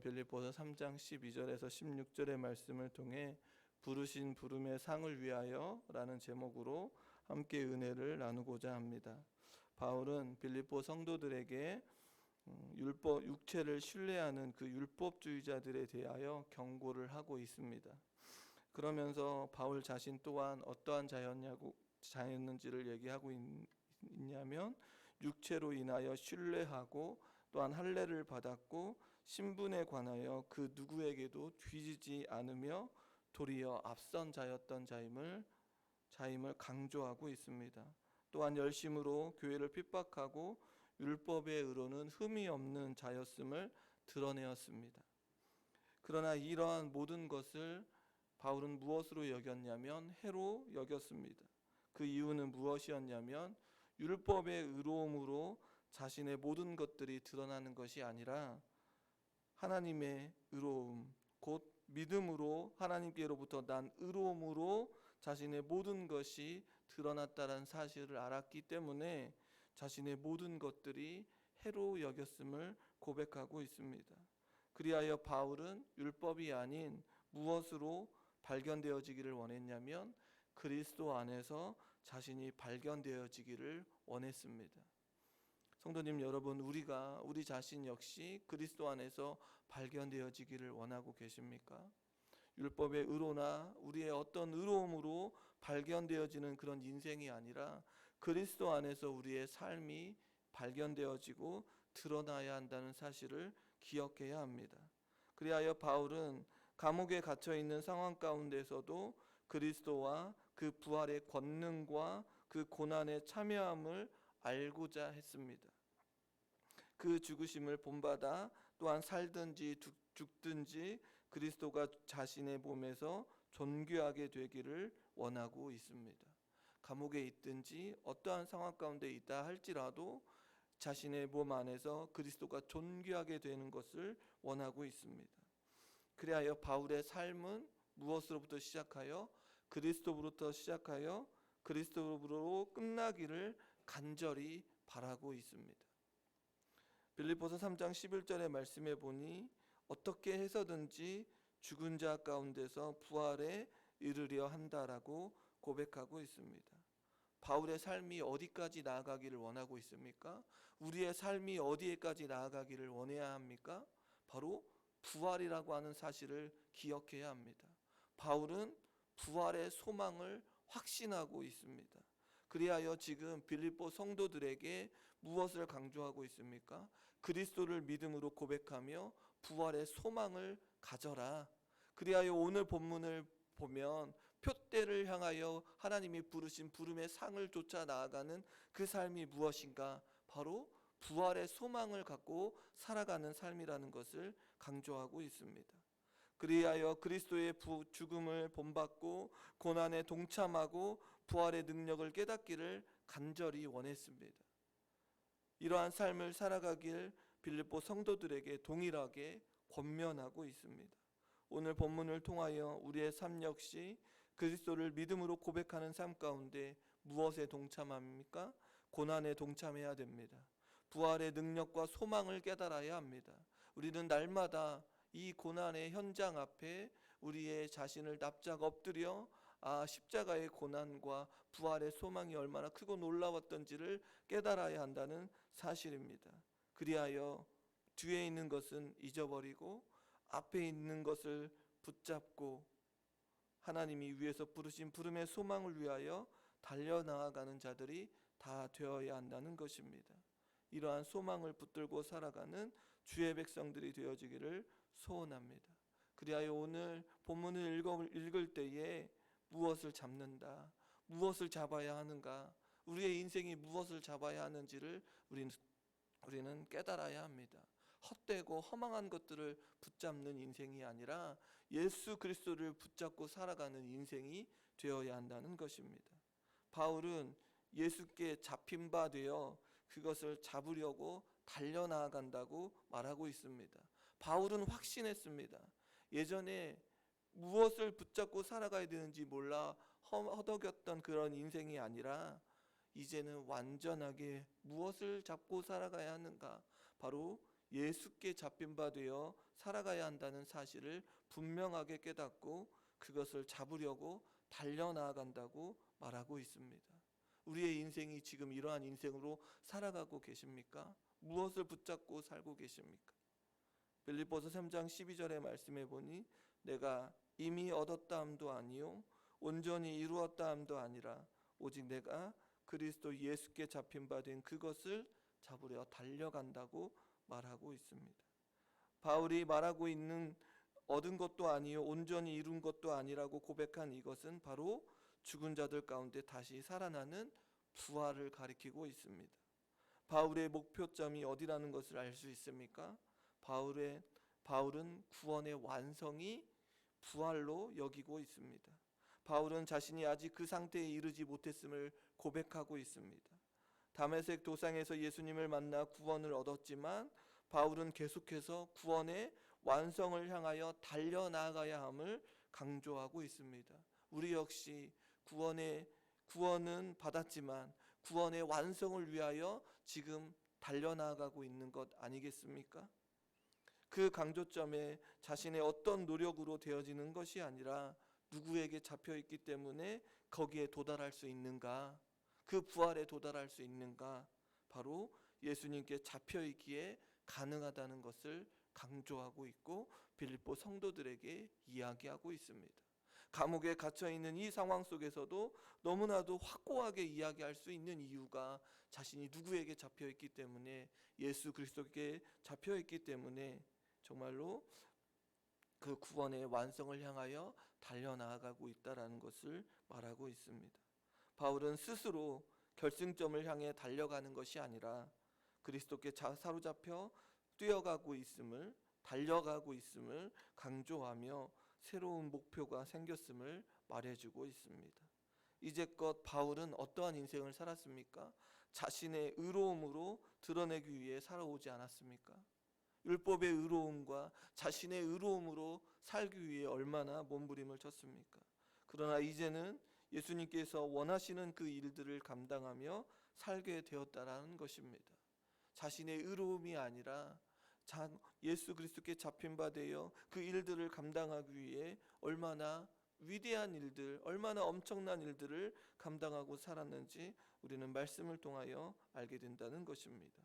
빌립보서 3장 12절에서 16절의 말씀을 통해 부르신 부름의 상을 위하여 라는 제목으로 함께 은혜를 나누고자 합니다. 바울은 빌립보 성도들에게 율법, 육체를 신뢰하는 그 율법주의자들에 대하여 경고를 하고 있습니다. 그러면서 바울 자신 또한 어떠한 자였는지를 얘기하고 있냐면 육체로 인하여 신뢰하고 또한 할례를 받았고 신분에 관하여 그 누구에게도 뒤지지 않으며 도리어 앞선 자였던 자임을 강조하고 있습니다. 또한 열심으로 교회를 핍박하고 율법의 의로는 흠이 없는 자였음을 드러내었습니다. 그러나 이러한 모든 것을 바울은 무엇으로 여겼냐면 해로 여겼습니다. 그 이유는 무엇이었냐면 율법의 의로움으로 자신의 모든 것들이 드러나는 것이 아니라 하나님의 의로움, 곧 믿음으로 하나님께로부터 난 의로움으로 자신의 모든 것이 드러났다는 사실을 알았기 때문에 자신의 모든 것들이 해로 여겼음을 고백하고 있습니다. 그리하여 바울은 율법이 아닌 무엇으로 발견되어지기를 원했냐면 그리스도 안에서 자신이 발견되어지기를 원했습니다. 성도님 여러분, 우리 자신 역시 그리스도 안에서 발견되어지기를 원하고 계십니까? 율법의 의로나 우리의 어떤 의로움으로 발견되어지는 그런 인생이 아니라 그리스도 안에서 우리의 삶이 발견되어지고 드러나야 한다는 사실을 기억해야 합니다. 그리하여 바울은 감옥에 갇혀 있는 상황 가운데서도 그리스도와 그 부활의 권능과 그 고난의 참여함을 알고자 했습니다. 그 죽으심을 본받아 또한 살든지 죽든지 그리스도가 자신의 몸에서 존귀하게 되기를 원하고 있습니다. 감옥에 있든지 어떠한 상황 가운데 있다 할지라도 자신의 몸 안에서 그리스도가 존귀하게 되는 것을 원하고 있습니다. 그리하여 바울의 삶은 무엇으로부터 시작하여 그리스도로부터 시작하여 그리스도로 끝나기를 간절히 바라고 있습니다. 빌립보서 3장 11절의 말씀에 보니 어떻게 해서든지 죽은 자 가운데서 부활에 이르려 한다라고 고백하고 있습니다. 바울의 삶이 어디까지 나아가기를 원하고 있습니까? 우리의 삶이 어디에까지 나아가기를 원해야 합니까? 바로 부활이라고 하는 사실을 기억해야 합니다. 바울은 부활의 소망을 확신하고 있습니다. 그리하여 지금 빌립보 성도들에게 무엇을 강조하고 있습니까? 그리스도를 믿음으로 고백하며 부활의 소망을 가져라. 그리하여 오늘 본문을 보면 표대를 향하여 하나님이 부르신 부름의 상을 쫓아 나아가는 그 삶이 무엇인가? 바로 부활의 소망을 갖고 살아가는 삶이라는 것을 강조하고 있습니다. 그리하여 그리스도의 죽음을 본받고 고난에 동참하고 부활의 능력을 깨닫기를 간절히 원했습니다. 이러한 삶을 살아가길 빌립보 성도들에게 동일하게 권면하고 있습니다. 오늘 본문을 통하여 우리의 삶 역시 그리스도를 믿음으로 고백하는 삶 가운데 무엇에 동참합니까? 고난에 동참해야 됩니다. 부활의 능력과 소망을 깨달아야 합니다. 우리는 날마다 이 고난의 현장 앞에 우리의 자신을 납작 엎드려 십자가의 고난과 부활의 소망이 얼마나 크고 놀라웠던지를 깨달아야 한다는 사실입니다. 그리하여 뒤에 있는 것은 잊어버리고 앞에 있는 것을 붙잡고 하나님이 위에서 부르신 부름의 소망을 위하여 달려나가는 자들이 다 되어야 한다는 것입니다. 이러한 소망을 붙들고 살아가는 주의 백성들이 되어지기를 소원합니다. 그리하여 오늘 본문을 읽을 때에 무엇을 잡는다, 무엇을 잡아야 하는가, 우리의 인생이 무엇을 잡아야 하는지를 우리는 깨달아야 합니다. 헛되고 허망한 것들을 붙잡는 인생이 아니라 예수 그리스도를 붙잡고 살아가는 인생이 되어야 한다는 것입니다. 바울은 예수께 잡힌 바 되어 그것을 잡으려고 달려나간다고 말하고 있습니다. 바울은 확신했습니다. 예전에 무엇을 붙잡고 살아가야 되는지 몰라 허덕였던 그런 인생이 아니라 이제는 완전하게 무엇을 잡고 살아가야 하는가? 바로 예수께 잡힌 바 되어 살아가야 한다는 사실을 분명하게 깨닫고 그것을 잡으려고 달려나간다고 말하고 있습니다. 우리의 인생이 지금 이러한 인생으로 살아가고 계십니까? 무엇을 붙잡고 살고 계십니까? 빌립보서 3장 12절의 말씀에 보니 내가 이미 얻었다 함도 아니요 온전히 이루었다 함도 아니라 오직 내가 그리스도 예수께 잡힌 바 된 그것을 잡으려 달려간다고 말하고 있습니다. 바울이 말하고 있는 얻은 것도 아니요 온전히 이룬 것도 아니라고 고백한 이것은 바로 죽은 자들 가운데 다시 살아나는 부활을 가리키고 있습니다. 바울의 목표점이 어디라는 것을 알 수 있습니까? 바울은 구원의 완성이 부활로 여기고 있습니다. 바울은 자신이 아직 그 상태에 이르지 못했음을 고백하고 있습니다. 다메섹 도상에서 예수님을 만나 구원을 얻었지만 바울은 계속해서 구원의 완성을 향하여 달려나가야 함을 강조하고 있습니다. 우리 역시 구원은 받았지만 구원의 완성을 위하여 지금 달려나가고 있는 것 아니겠습니까? 그 강조점에 자신의 어떤 노력으로 되어지는 것이 아니라 누구에게 잡혀있기 때문에 거기에 도달할 수 있는가, 그 부활에 도달할 수 있는가, 바로 예수님께 잡혀있기에 가능하다는 것을 강조하고 있고 빌립보 성도들에게 이야기하고 있습니다. 감옥에 갇혀있는 이 상황 속에서도 너무나도 확고하게 이야기할 수 있는 이유가 자신이 누구에게 잡혀있기 때문에, 예수 그리스도께 잡혀있기 때문에 정말로 그 구원의 완성을 향하여 달려나가고 있다라는 것을 말하고 있습니다. 바울은 스스로 결승점을 향해 달려가는 것이 아니라 그리스도께 사로잡혀 달려가고 있음을 강조하며 새로운 목표가 생겼음을 말해주고 있습니다. 이제껏 바울은 어떠한 인생을 살았습니까? 자신의 의로움으로 드러내기 위해 살아오지 않았습니까? 율법의 의로움과 자신의 의로움으로 살기 위해 얼마나 몸부림을 쳤습니까? 그러나 이제는 예수님께서 원하시는 그 일들을 감당하며 살게 되었다라는 것입니다. 자신의 의로움이 아니라 예수 그리스도께 잡힌 바 되어 그 일들을 감당하기 위해 얼마나 위대한 일들, 얼마나 엄청난 일들을 감당하고 살았는지 우리는 말씀을 통하여 알게 된다는 것입니다.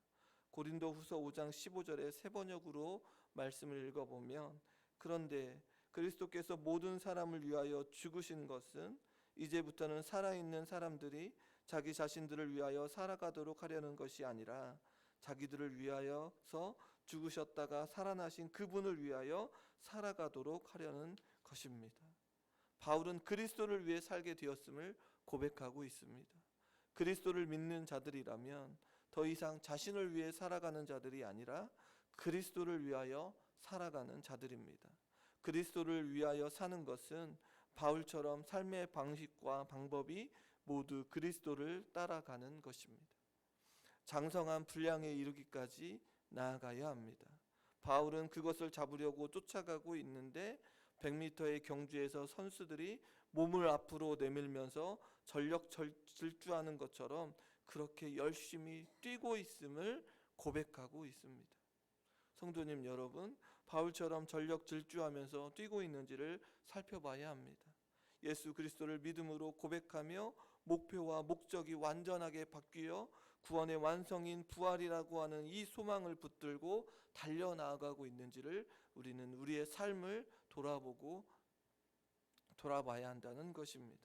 고린도후서 5장 15절에 세 번역으로 말씀을 읽어보면, 그런데 그리스도께서 모든 사람을 위하여 죽으신 것은 이제부터는 살아있는 사람들이 자기 자신들을 위하여 살아가도록 하려는 것이 아니라 자기들을 위하여서 죽으셨다가 살아나신 그분을 위하여 살아가도록 하려는 것입니다. 바울은 그리스도를 위해 살게 되었음을 고백하고 있습니다. 그리스도를 믿는 자들이라면 더 이상 자신을 위해 살아가는 자들이 아니라 그리스도를 위하여 살아가는 자들입니다. 그리스도를 위하여 사는 것은 바울처럼 삶의 방식과 방법이 모두 그리스도를 따라가는 것입니다. 장성한 분량에 이르기까지 나아가야 합니다. 바울은 그것을 잡으려고 쫓아가고 있는데 100m의 경주에서 선수들이 몸을 앞으로 내밀면서 전력 질주하는 것처럼 그렇게 열심히 뛰고 있음을 고백하고 있습니다. 성도님 여러분, 바울처럼 전력 질주하면서 뛰고 있는지를 살펴봐야 합니다. 예수 그리스도를 믿음으로 고백하며 목표와 목적이 완전하게 바뀌어 구원의 완성인 부활이라고 하는 이 소망을 붙들고 달려나가고 있는지를 우리는 우리의 삶을 돌아봐야 한다는 것입니다.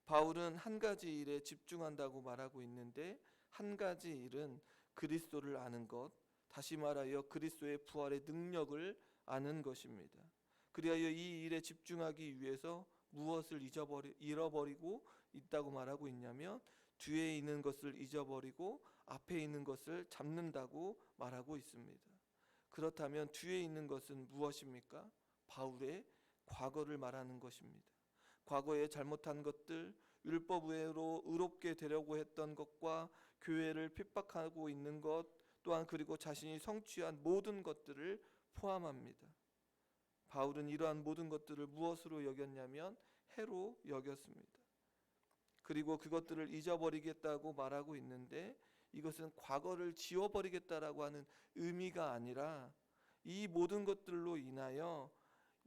바울은 한 가지 일에 집중한다고 말하고 있는데, 한 가지 일은 그리스도를 아는 것, 다시 말하여 그리스도의 부활의 능력을 아는 것입니다. 그리하여 이 일에 집중하기 위해서 무엇을 잃어버리고 있다고 말하고 있냐면, 뒤에 있는 것을 잊어버리고 앞에 있는 것을 잡는다고 말하고 있습니다. 그렇다면 뒤에 있는 것은 무엇입니까? 바울의 과거를 말하는 것입니다. 과거에 잘못한 것들, 율법 외로 의롭게 되려고 했던 것과 교회를 핍박하고 있는 것, 또한 그리고 자신이 성취한 모든 것들을 포함합니다. 바울은 이러한 모든 것들을 무엇으로 여겼냐면 해로 여겼습니다. 그리고 그것들을 잊어버리겠다고 말하고 있는데, 이것은 과거를 지워버리겠다라고 하는 의미가 아니라 이 모든 것들로 인하여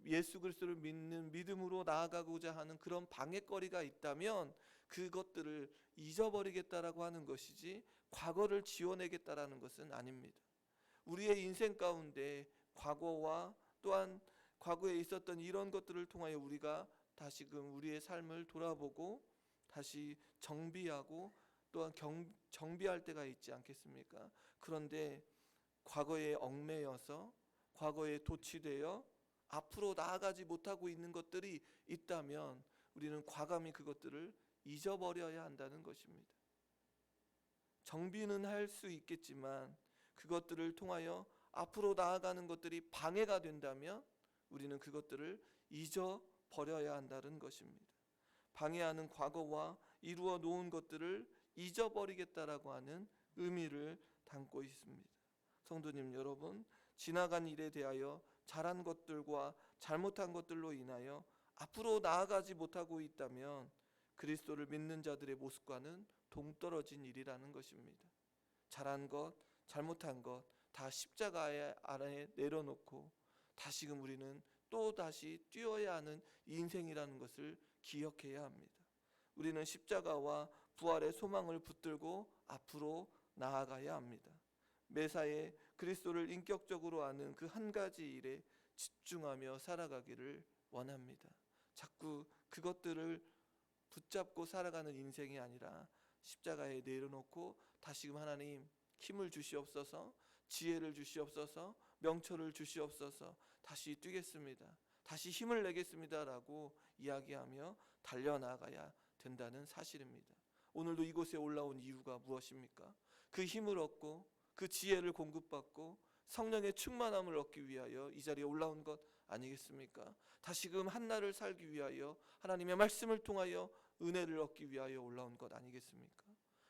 예수 그리스도를 믿는 믿음으로 나아가고자 하는 그런 방해거리가 있다면 그것들을 잊어버리겠다라고 하는 것이지 과거를 지워내겠다라는 것은 아닙니다. 우리의 인생 가운데 과거와 또한 과거에 있었던 이런 것들을 통하여 우리가 다시금 우리의 삶을 돌아보고 다시 정비하고 또한 정비할 때가 있지 않겠습니까? 그런데 과거에 얽매여서 과거에 도취되어 앞으로 나아가지 못하고 있는 것들이 있다면 우리는 과감히 그것들을 잊어버려야 한다는 것입니다. 정비는 할 수 있겠지만 그것들을 통하여 앞으로 나아가는 것들이 방해가 된다면 우리는 그것들을 잊어버려야 한다는 것입니다. 방해하는 과거와 이루어 놓은 것들을 잊어버리겠다라고 하는 의미를 담고 있습니다. 성도님 여러분, 지나간 일에 대하여 잘한 것들과 잘못한 것들로 인하여 앞으로 나아가지 못하고 있다면 그리스도를 믿는 자들의 모습과는 동떨어진 일이라는 것입니다. 잘한 것, 잘못한 것 다 십자가의 아래에 내려놓고 다시금 우리는 또 다시 뛰어야 하는 인생이라는 것을 기억해야 합니다. 우리는 십자가와 부활의 소망을 붙들고 앞으로 나아가야 합니다. 매사에 그리스도를 인격적으로 아는 그 한 가지 일에 집중하며 살아가기를 원합니다. 자꾸 그것들을 붙잡고 살아가는 인생이 아니라 십자가에 내려놓고 다시금 하나님 힘을 주시옵소서, 지혜를 주시옵소서, 명철을 주시옵소서, 다시 뛰겠습니다, 다시 힘을 내겠습니다 라고 이야기하며 달려나가야 된다는 사실입니다. 오늘도 이곳에 올라온 이유가 무엇입니까? 그 힘을 얻고 그 지혜를 공급받고 성령의 충만함을 얻기 위하여 이 자리에 올라온 것 아니겠습니까? 다시금 한날을 살기 위하여 하나님의 말씀을 통하여 은혜를 얻기 위하여 올라온 것 아니겠습니까?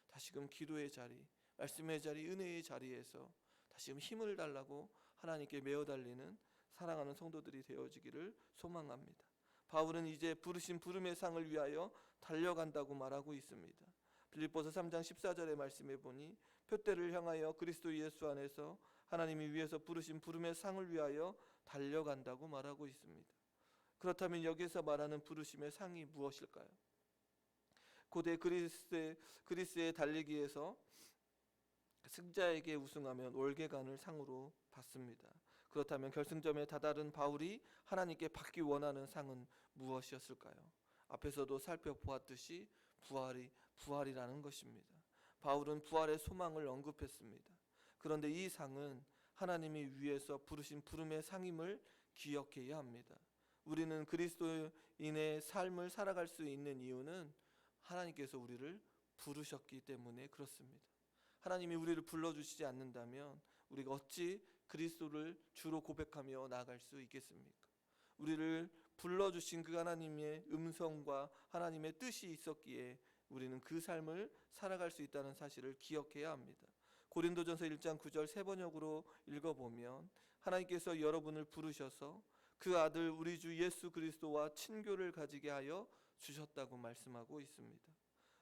다시금 기도의 자리, 말씀의 자리, 은혜의 자리에서 다시금 힘을 달라고 하나님께 메어 달리는 사랑하는 성도들이 되어지기를 소망합니다. 바울은 이제 부르신 부름의 상을 위하여 달려간다고 말하고 있습니다. 빌립보서 3장 14절의 말씀에 보니 표대를 향하여 그리스도 예수 안에서 하나님이 위에서 부르신 부름의 상을 위하여 달려간다고 말하고 있습니다. 그렇다면 여기서 말하는 부르심의 상이 무엇일까요? 고대 그리스의 달리기에서 승자에게 우승하면 월계관을 상으로 받습니다. 그렇다면 결승점에 다다른 바울이 하나님께 받기 원하는 상은 무엇이었을까요? 앞에서도 살펴보았듯이 부활이라는 것입니다. 바울은 부활의 소망을 언급했습니다. 그런데 이 상은 하나님이 위에서 부르신 부름의 상임을 기억해야 합니다. 우리는 그리스도인의 삶을 살아갈 수 있는 이유는 하나님께서 우리를 부르셨기 때문에 그렇습니다. 하나님이 우리를 불러주시지 않는다면 우리가 어찌 그리스도를 주로 고백하며 나아갈 수 있겠습니까? 우리를 불러주신 그 하나님의 음성과 하나님의 뜻이 있었기에 우리는 그 삶을 살아갈 수 있다는 사실을 기억해야 합니다. 고린도전서 1장 9절 세 번역으로 읽어보면 하나님께서 여러분을 부르셔서 그 아들 우리 주 예수 그리스도와 친교를 가지게 하여 주셨다고 말씀하고 있습니다.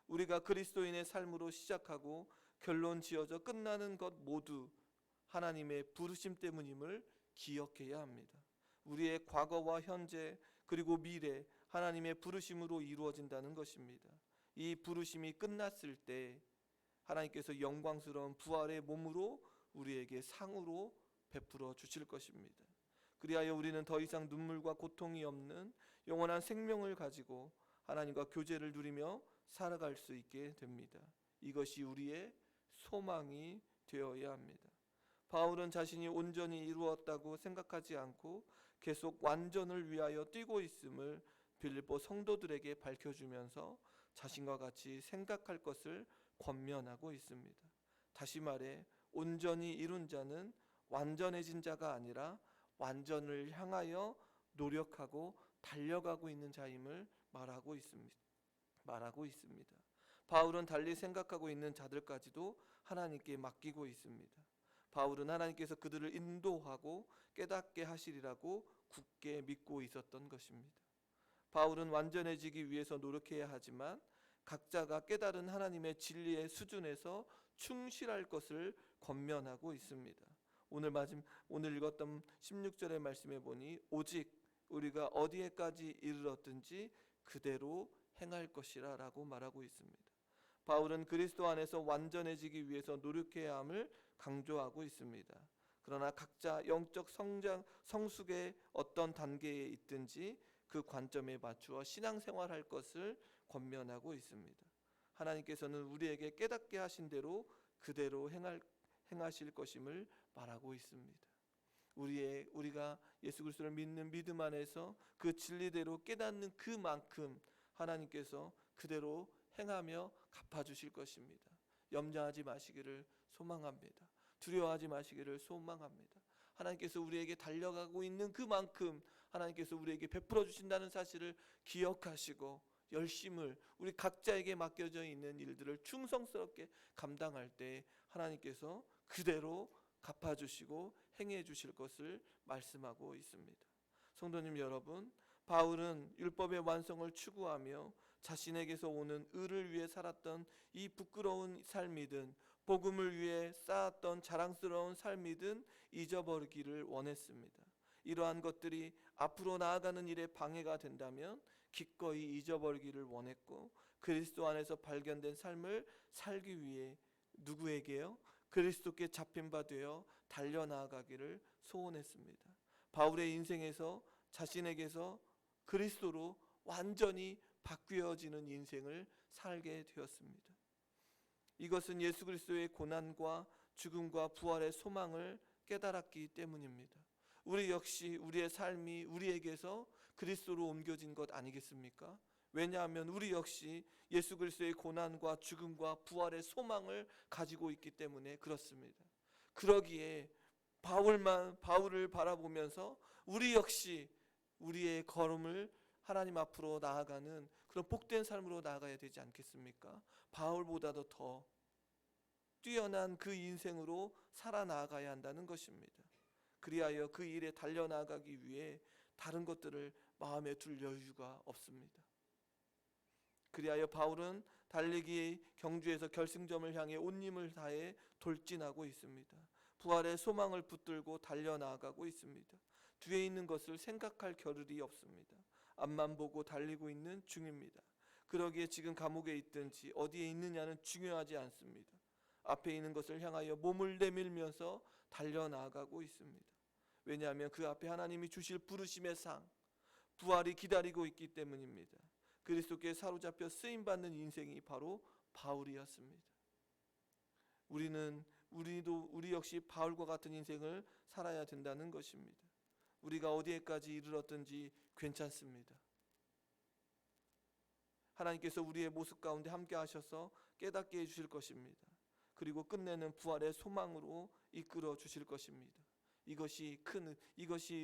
우리가 그리스도인의 삶으로 시작하고 결론 지어져 끝나는 것 모두 하나님의 부르심 때문임을 기억해야 합니다. 우리의 과거와 현재 그리고 미래 하나님의 부르심으로 이루어진다는 것입니다. 이 부르심이 끝났을 때 하나님께서 영광스러운 부활의 몸으로 우리에게 상으로 베풀어 주실 것입니다. 그리하여 우리는 더 이상 눈물과 고통이 없는 영원한 생명을 가지고 하나님과 교제를 누리며 살아갈 수 있게 됩니다. 이것이 우리의 소망이 되어야 합니다. 바울은 자신이 온전히 이루었다고 생각하지 않고 계속 완전을 위하여 뛰고 있음을 빌립보 성도들에게 밝혀주면서 자신과 같이 생각할 것을 권면하고 있습니다. 다시 말해 온전히 이룬 자는 완전해진 자가 아니라 완전을 향하여 노력하고 달려가고 있는 자임을 말하고 있습니다. 바울은 달리 생각하고 있는 자들까지도 하나님께 맡기고 있습니다. 바울은 하나님께서 그들을 인도하고 깨닫게 하시리라고 굳게 믿고 있었던 것입니다. 바울은 완전해지기 위해서 노력해야 하지만 각자가 깨달은 하나님의 진리의 수준에서 충실할 것을 권면하고 있습니다. 오늘 읽었던 16절의 말씀에 보니 오직 우리가 어디에까지 이르렀든지 그대로 행할 것이라 라고 말하고 있습니다. 바울은 그리스도 안에서 완전해지기 위해서 노력해야 함을 강조하고 있습니다. 그러나 각자 영적 성숙의 어떤 단계에 있든지 그 관점에 맞추어 신앙생활할 것을 권면하고 있습니다. 하나님께서는 우리에게 깨닫게 하신 대로 그대로 행하실 것임을 말하고 있습니다. 우리가 예수 그리스도를 믿는 믿음 안에서 그 진리대로 깨닫는 그만큼 하나님께서 그대로 행하며 갚아주실 것입니다. 염려하지 마시기를 소망합니다. 두려워하지 마시기를 소망합니다. 하나님께서 우리에게 달려가고 있는 그만큼 하나님께서 우리에게 베풀어 주신다는 사실을 기억하시고 열심을 우리 각자에게 맡겨져 있는 일들을 충성스럽게 감당할 때 하나님께서 그대로 갚아주시고 행해 주실 것을 말씀하고 있습니다. 성도님 여러분, 바울은 율법의 완성을 추구하며 자신에게서 오는 의를 위해 살았던 이 부끄러운 삶이든 복음을 위해 쌓았던 자랑스러운 삶이든 잊어버리기를 원했습니다. 이러한 것들이 앞으로 나아가는 일에 방해가 된다면 기꺼이 잊어버리기를 원했고 그리스도 안에서 발견된 삶을 살기 위해 누구에게요? 그리스도께 잡힌 바 되어 달려나아가기를 소원했습니다. 바울의 인생에서 자신에게서 그리스도로 완전히 바뀌어지는 인생을 살게 되었습니다. 이것은 예수 그리스도의 고난과 죽음과 부활의 소망을 깨달았기 때문입니다. 우리 역시 우리의 삶이 우리에게서 그리스도로 옮겨진 것 아니겠습니까? 왜냐하면 우리 역시 예수 그리스도의 고난과 죽음과 부활의 소망을 가지고 있기 때문에 그렇습니다. 그러기에 바울을 바라보면서 우리 역시 우리의 걸음을 하나님 앞으로 나아가는 그런 복된 삶으로 나아가야 되지 않겠습니까? 바울보다도 더 뛰어난 그 인생으로 살아나가야 한다는 것입니다. 그리하여 그 일에 달려나가기 위해 다른 것들을 마음에 둘 여유가 없습니다. 그리하여 바울은 달리기 경주에서 결승점을 향해 온 힘을 다해 돌진하고 있습니다. 부활의 소망을 붙들고 달려나가고 있습니다. 뒤에 있는 것을 생각할 겨를이 없습니다. 앞만 보고 달리고 있는 중입니다. 그러기에 지금 감옥에 있든지 어디에 있느냐는 중요하지 않습니다. 앞에 있는 것을 향하여 몸을 내밀면서 달려나가고 있습니다. 왜냐하면 그 앞에 하나님이 주실 부르심의 상, 부활이 기다리고 있기 때문입니다. 그리스도께 사로잡혀 쓰임받는 인생이 바로 바울이었습니다. 우리 역시 바울과 같은 인생을 살아야 된다는 것입니다. 우리가 어디에까지 이르렀든지 괜찮습니다. 하나님께서 우리의 모습 가운데 함께 하셔서 깨닫게 해주실 것입니다. 그리고 끝내는 부활의 소망으로 이끌어 주실 것입니다. 이것이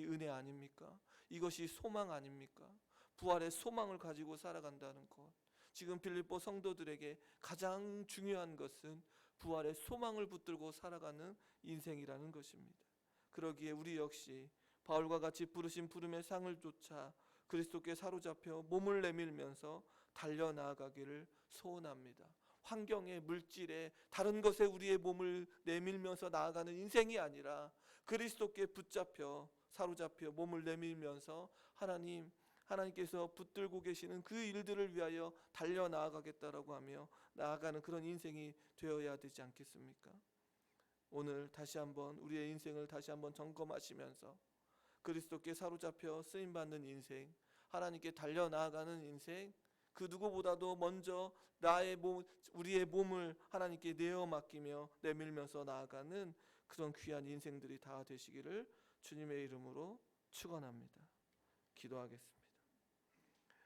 은혜 아닙니까? 이것이 소망 아닙니까? 부활의 소망을 가지고 살아간다는 것. 지금 빌립보 성도들에게 가장 중요한 것은 부활의 소망을 붙들고 살아가는 인생이라는 것입니다. 그러기에 우리 역시 바울과 같이 부르신 부름의 상을 쫓아 그리스도께 사로잡혀 몸을 내밀면서 달려나가기를 소원합니다. 환경에, 물질에, 다른 것에 우리의 몸을 내밀면서 나아가는 인생이 아니라 그리스도께 사로잡혀 몸을 내밀면서 하나님께서 붙들고 계시는 그 일들을 위하여 달려나아가겠다라고 하며 나아가는 그런 인생이 되어야 되지 않겠습니까? 오늘 다시 한번 우리의 인생을 다시 한번 점검하시면서 그리스도께 사로잡혀 쓰임받는 인생, 하나님께 달려나아가는 인생, 그 누구보다도 먼저 우리의 몸을 하나님께 내어 맡기며 내밀면서 나아가는 그런 귀한 인생들이 다 되시기를 주님의 이름으로 축원합니다. 기도하겠습니다.